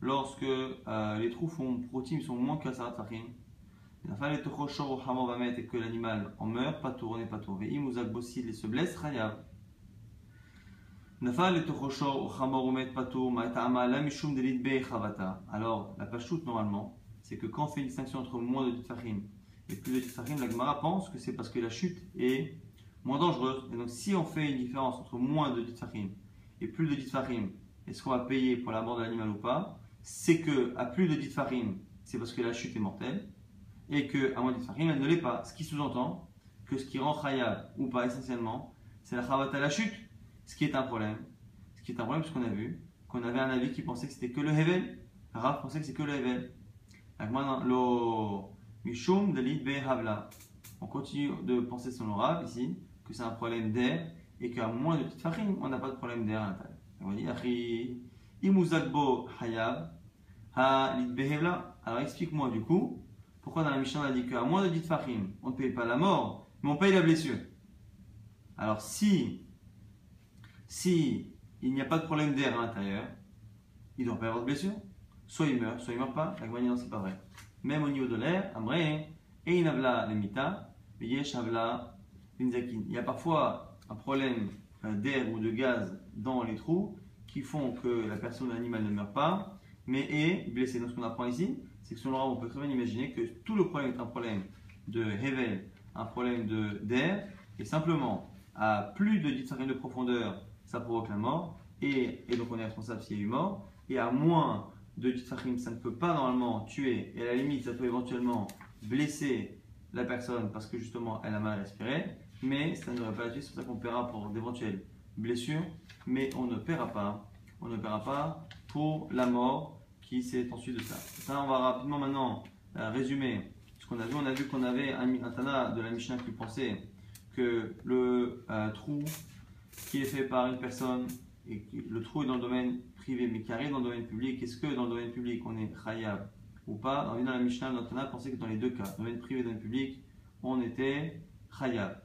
Lorsque les trous sont moins qu'Asarat Fachim, et que l'animal en meurt, pas tour, n'est pas tour. Veim Uzak Bossil et se blesse, Chayav. Alors, la pachout normalement, c'est que quand on fait une distinction entre moins de 10 Fachim et plus de 10 Fachim, la Gemara pense que c'est parce que la chute est moins dangereuse. Et donc, si on fait une différence entre moins de 10 Fachim et plus de 10 Fahim, est-ce qu'on va payer pour la mort de l'animal ou pas? C'est que à plus de 10 Fahim, c'est parce que la chute est mortelle, et qu'à moins de 10 Fahim, elle ne l'est pas. Ce qui sous-entend que ce qui rend Khayab ou pas essentiellement, c'est la Chavat à la chute, ce qui est un problème. Ce qui est un problème parce qu'on a vu qu'on avait un avis qui pensait que c'était que le Hevel. Rav pensait que c'est que le Hevel. Donc maintenant, lo Mishum Dalit Be Havla. On continue de penser sur le Rav ici, que c'est un problème d'air et qu'à moins de petites farines, on n'a pas de problème d'air à l'intérieur. On dit Achi Imuzakbo Hayab Ha Lit Be Havla. Alors explique-moi du coup, pourquoi dans la Mishnah on a dit qu'à moins de 10 farines, on ne paye pas la mort, mais on paye la blessure. Alors si il n'y a pas de problème d'air à l'intérieur, il ne doit pas y avoir de blessure. Soit il meurt pas. La non, c'est pas vrai. Même au niveau de l'air, Amré, et il avla lemita, yesh avla linzakin. Il y a parfois un problème d'air ou de gaz dans les trous qui font que la personne, l'animal ne meurt pas, mais est blessé. Donc ce qu'on apprend ici, c'est que selon Rav, on peut très bien imaginer que tout le problème est un problème de Hevel, un problème d'air, et simplement à plus de 10 cm de profondeur, ça provoque la mort, et donc on est responsable s'il y a eu mort, et à moins de 10 cm, ça ne peut pas normalement tuer, et à la limite, ça peut éventuellement blesser la personne parce que justement elle a mal respiré, mais ça ne devrait pas la tuer, c'est pour ça qu'on paiera pour d'éventuelles blessures, mais on ne paiera pas pour la mort qui s'est ensuite de ça. Ça, on va rapidement maintenant résumer ce qu'on a vu. On a vu qu'on avait un Tana de la Mishnah qui pensait que le trou qui est fait par une personne, et que le trou est dans le domaine privé mais qui arrive dans le domaine public, est-ce que dans le domaine public on est Khayab ou pas? Dans la Mishnah, notre Tana pensait que dans les deux cas, domaine privé et domaine public, on était Khayab.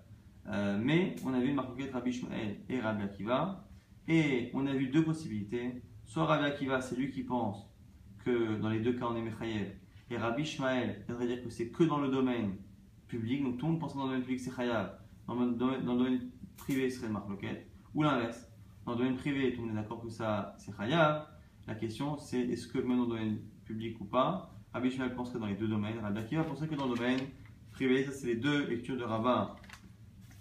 Mais on a vu une marquette Rabbi Ishmael et Rabbi Akiva, et on a vu deux possibilités. Soit Rabbi Akiva, c'est lui qui pense que dans les deux cas on est Mechayev, et Rabbi Ishmael viendrait dire que c'est que dans le domaine public, donc tout le monde pense que dans le domaine public c'est Khayab, dans le domaine privé ce serait Marloquet, ou l'inverse. Dans le domaine privé, tout le monde est d'accord que ça c'est Khayab. La question c'est est-ce que même dans le domaine public ou pas? Rabbi Ishmael pense que dans les deux domaines, Rabbi Akiva penserait que dans le domaine privé. Ça c'est les deux lectures de Rava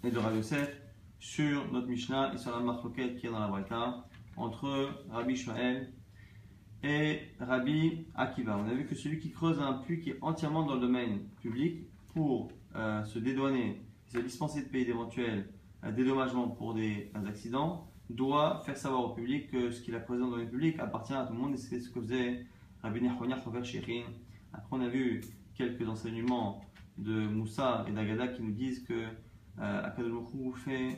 et de Rabbi Yosef sur notre Mishnah et sur la Marloquet qui est dans la Braïta entre Rabbi Ishmael et Rabbi Akiva. On a vu que celui qui creuse un puits qui est entièrement dans le domaine public pour se dédouaner, se dispenser de payer d'éventuels dédommagements pour des accidents, doit faire savoir au public que ce qu'il a creusé dans le domaine public appartient à tout le monde, et c'est ce que faisait Rabbi Nechounia Chover Sherin. Après, on a vu quelques enseignements de Moussa et d'Agada qui nous disent que Akadosh Baruch Hu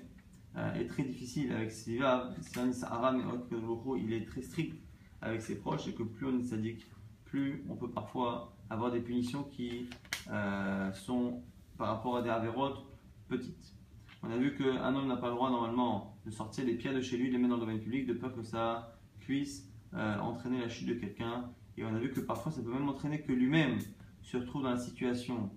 est très difficile avec ses vivaves. C'est un Sahara, mais Akadosh Baruch Hu, il est très strict avec ses proches, et que plus on est sadique, plus on peut parfois avoir des punitions qui sont par rapport à des avérotes petites. On a vu qu'un homme n'a pas le droit normalement de sortir les pierres de chez lui, de les mettre dans le domaine public, de peur que ça puisse entraîner la chute de quelqu'un. Et on a vu que parfois ça peut même entraîner que lui-même se retrouve dans la situation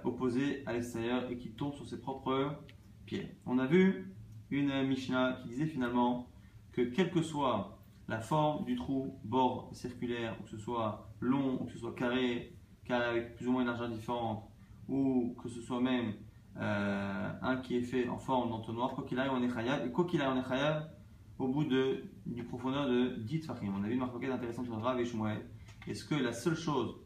opposée à l'extérieur et qu'il tombe sur ses propres pierres. On a vu une Mishnah qui disait finalement que quelle que soit la forme du trou, bord circulaire, ou que ce soit long, ou que ce soit carré avec plus ou moins une largeur différente, ou que ce soit même un qui est fait en forme d'entonnoir, quoi qu'il arrive on est Khayab, et quoi qu'il arrive on est Khayab au bout du profondeur de 10 Tfachim. On a vu une marquette intéressante sur Rav et Shmuel. Est-ce que la seule chose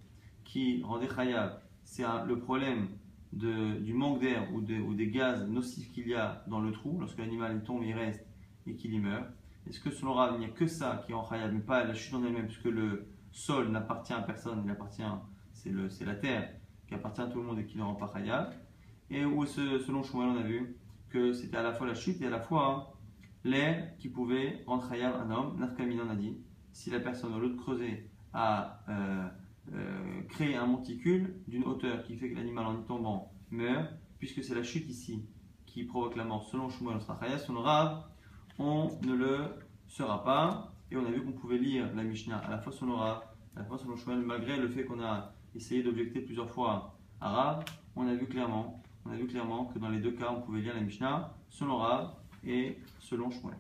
qui rendait Khayab, c'est le problème du manque d'air ou des gaz nocifs qu'il y a dans le trou, lorsque l'animal tombe, il reste et qu'il y meurt? Est-ce que selon Rav, il n'y a que ça qui rend Khayab, mais pas la chute en elle-même, puisque le sol n'appartient à personne, c'est la terre qui appartient à tout le monde et qui ne rend pas Khayab? Et où selon Shmuel, on a vu que c'était à la fois la chute et à la fois l'air qui pouvait rendre Khayab un homme. Nafkamina on a dit, si la personne au lieu de creuser a créé un monticule d'une hauteur qui fait que l'animal en y tombant meurt, puisque c'est la chute ici qui provoque la mort, selon Shmuel, on sera Khayab. Selon Rav, on ne le sera pas. Et on a vu qu'on pouvait lire la Mishnah à la fois selon Rav, à la fois selon Shmuel, malgré le fait qu'on a essayé d'objecter plusieurs fois à Rav. On a vu clairement que dans les deux cas, on pouvait lire la Mishnah selon Rav et selon Shmuel.